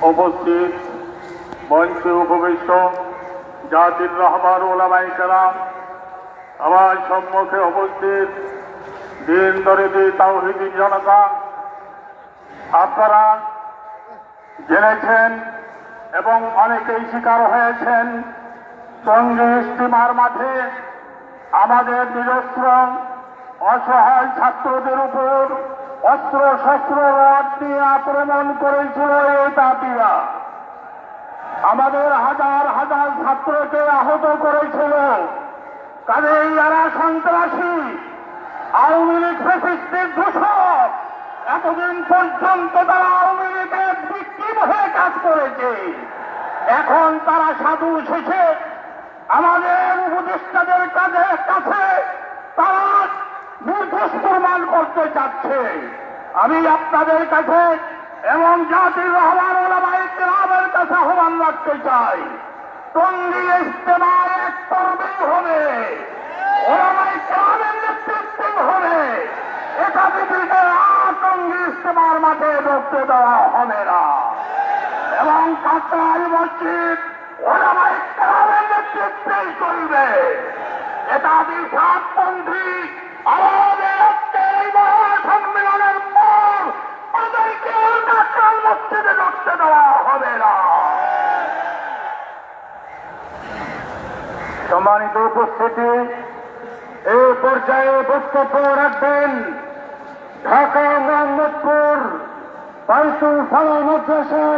উপস্থিত মঞ্চে উপবিষ্ট জাতির রহমান ওলামায়ে কেরাম, আমার সম্মুখে উপস্থিত দিন দরিদ্র তাওহীদি জনতা, আপনারা জেনেছেন এবং অনেকেই শিকার হয়েছেন টঙ্গী স্টিমার মাঠে আমাদের নিজস্ব অসহায় ছাত্রদের উপর অস্ত্র শস্ত্র রড দিয়ে আক্রমণ করেছিল এই তাঁতিরা। আমাদের হাজার হাজার ছাত্রকে আহত করেছিল। কাজেই যারা সন্ত্রাসী, আওয়ামী লীগ ফ্যাসিস্টের দূষক, এতদিন পর্যন্ত তারা আওয়ামী লীগের ভিকটিম হয়ে কাজ করেছে, এখন তারা সাধু শেষে আমাদের উপদেষ্টাদের কাছে তারা নির্দোষ প্রমাণ করতে চাচ্ছে। আমি আপনাদের কাছে এবং জাতির রহমান ওলামায়ে কেরামের কাছে আহ্বান রাখতে চাই, টঙ্গী ইজতেমা এক পর্বেই হবে, ওলামায়ে কেরামের নেতৃত্বে হবে। এটা পৃথিবীতে টঙ্গী ইজতেমার মাঠে ঢুকতে দেওয়া হবে না। এবং কাকরাইল মসজিদ ওলামায়ে কেরামের নেতৃত্বেই চলবে। এটা দ্বিধাপন্থী আমাদের এই মহাসম্মেলনের পর তাদেরকে কাকরাইল মসজিদে ঢুকতে দেওয়া হবে না। সম্মানিত উপস্থিতি, এই পর্যায়ে বক্তব্য রাখবেন ঢাকা মোহাম্মদপুর বাইতুল ফালাহ মাদ্রাসা